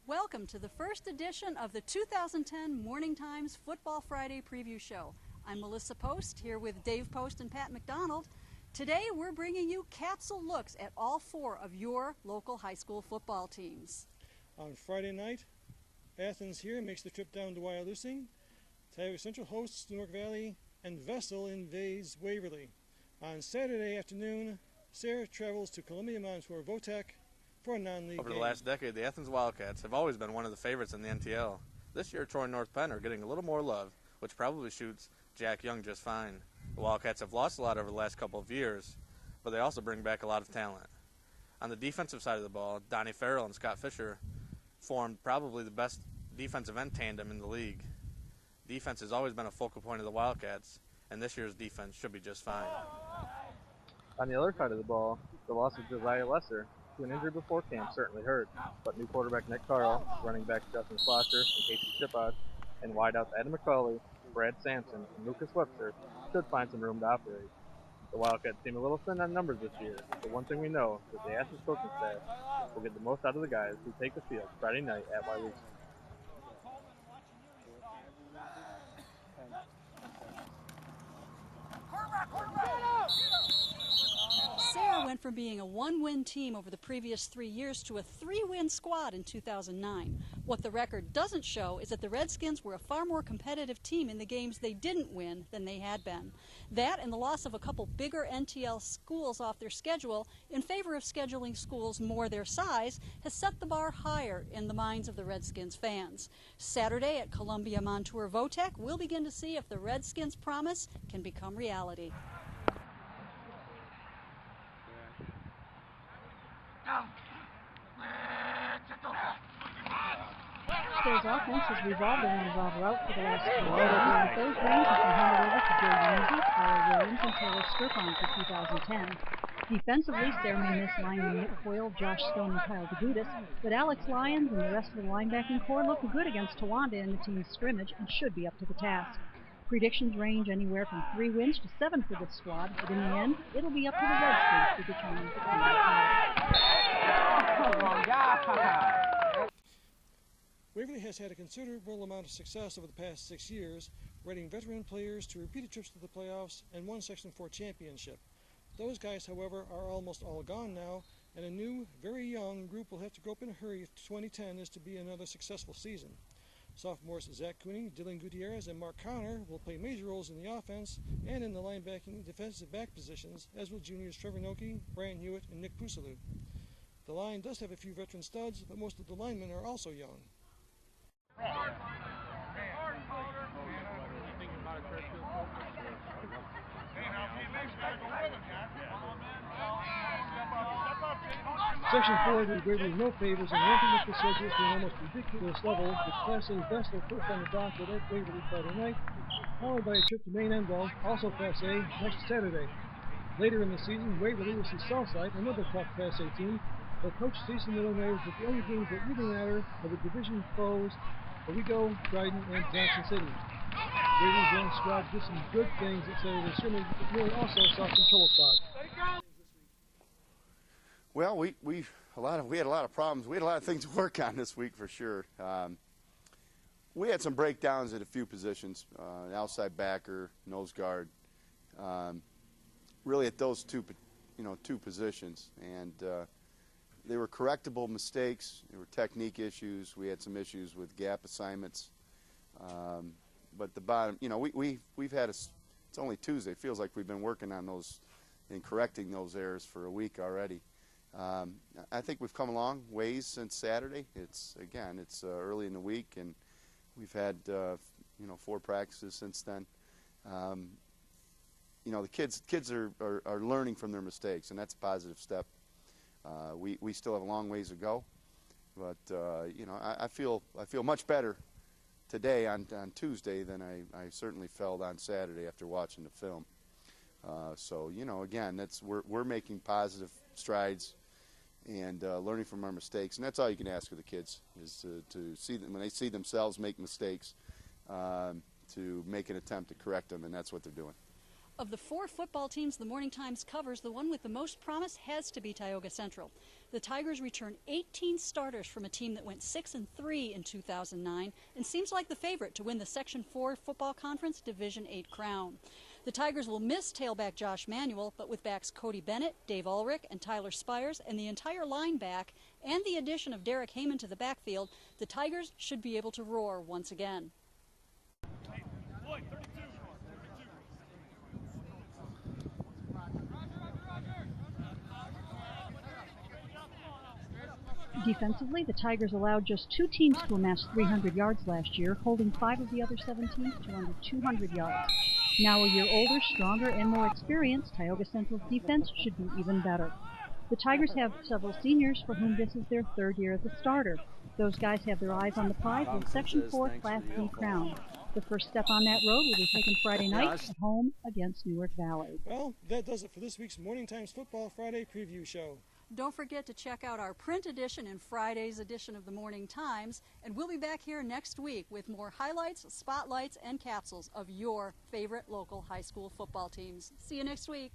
Welcome to the first edition of the 2010 Morning Times Football Friday Preview Show. I'm Melissa Post, here with Dave Post and Pat McDonald. Today we're bringing you capsule looks at all four of your local high school football teams. On Friday night, Athens here makes the trip down to Wyalusing. Tioga Central hosts Newark Valley, and Vestal invades Waverly. On Saturday afternoon, Sayre travels to Columbia Montour Votech for a non-league Over game. the last decade, the Athens Wildcats have always been one of the favorites in the NTL. This year, Troy North Penn are getting a little more love, which probably suits Jack Young just fine. The Wildcats have lost a lot over the last couple of years, but they also bring back a lot of talent. On the defensive side of the ball, Donnie Farrell and Scott Fisher formed probably the best defensive end tandem in the league. Defense has always been a focal point of the Wildcats, and this year's defense should be just fine. On the other side of the ball, the loss of Josiah Lesser to an injury before camp certainly hurt, but new quarterback Nick Carl, running back Justin Slosher and Casey Shipod, and wideouts Adam McCauley, Brad Sampson, and Lucas Webster should find some room to operate. The Wildcats seem a little thin on numbers this year, but one thing we know is that the Athens coaching staff will get the most out of the guys who take the field Friday night at Wyalusing. Sayre went from being a one-win team over the previous 3 years to a three-win squad in 2009. What the record doesn't show is that the Redskins were a far more competitive team in the games they didn't win than they had been. That and the loss of a couple bigger NTL schools off their schedule in favor of scheduling schools more their size has set the bar higher in the minds of the Redskins fans. Saturday at Columbia Montour Votech, we'll begin to see if the Redskins' promise can become reality. Sayre's offense has revolved around Rob Rout for the last 2 years. Those reins have been handed over to Joe Lindsay, Tyler Williams, and Taylor Skirpon for 2010. Defensively, Sayre may miss linemen Nick Coyle, Josh Stone, and Kyle DeGudis, but Alex Lyons and the rest of the linebacking core look good against Towanda in the team's scrimmage and should be up to the task. Predictions range anywhere from 3 wins to 7 for this squad, but in the end, it'll be up to the Redskins to determine the final. Waverly has had a considerable amount of success over the past 6 years, rating veteran players to repeated trips to the playoffs and one Section 4 championship. Those guys, however, are almost all gone now, and a new, very young group will have to grow up in a hurry if 2010 is to be another successful season. Sophomores Zach Cooney, Dylan Gutierrez, and Mark Connor will play major roles in the offense and in the linebacking defensive back positions, as will juniors Trevor Noki, Brian Hewitt, and Nick Pusalu. The line does have a few veteran studs, but most of the linemen are also young. Section 4 did Waverly no favors in ramping up the schedule to an almost ridiculous level, with Class A Vestal first on the docket at Waverly Friday night, followed by a trip to Maine Enville, also Class A, next Saturday. Later in the season, Waverly will see Southside, another tough Class A team, but Coach Jason Miller knows that the only games that really matter are the division foes Owego, Dryden, and Johnson City. Waverly's young squad did some good things at Saturday scrimmage, but Miller also saw some trouble spots. Well, we had a lot of problems. We had a lot of things to work on this week for sure. We had some breakdowns at a few positions, outside backer, nose guard, really at those two positions, and they were correctable mistakes. There were technique issues. We had some issues with gap assignments, but the bottom, we've had it's only Tuesday. It feels like we've been working on those and correcting those errors for a week already. I think we've come a long ways since Saturday. It's early in the week, and we've had 4 practices since then. The kids are learning from their mistakes, and that's a positive step. We still have a long ways to go, but I feel much better today on Tuesday than I certainly felt on Saturday after watching the film. So again, we're making positive strides and learning from our mistakes, and that's all you can ask of the kids, is to see them when they see themselves make mistakes, to make an attempt to correct them, and that's what they're doing. Of the 4 football teams the Morning Times covers, the one with the most promise has to be Tioga Central. The Tigers return 18 starters from a team that went 6-3 in 2009 and seems like the favorite to win the Section 4 Football Conference Division 8 crown. The Tigers will miss tailback Josh Manuel, but with backs Cody Bennett, Dave Ulrich, and Tyler Spires, and the entire line back, and the addition of Derek Heyman to the backfield, the Tigers should be able to roar once again. Defensively, the Tigers allowed just 2 teams to amass 300 yards last year, holding 5 of the other 7 teams to under 200 yards. Now a year older, stronger, and more experienced, Tioga Central's defense should be even better. The Tigers have several seniors for whom this is their 3rd year as a starter. Those guys have their eyes on the prize of the Section 4 Class B crown. The first step on that road will be taken Friday night at home against Newark Valley. Well, that does it for this week's Morning Times Football Friday preview show. Don't forget to check out our print edition and Friday's edition of the Morning Times, and we'll be back here next week with more highlights, spotlights, and capsules of your favorite local high school football teams. See you next week.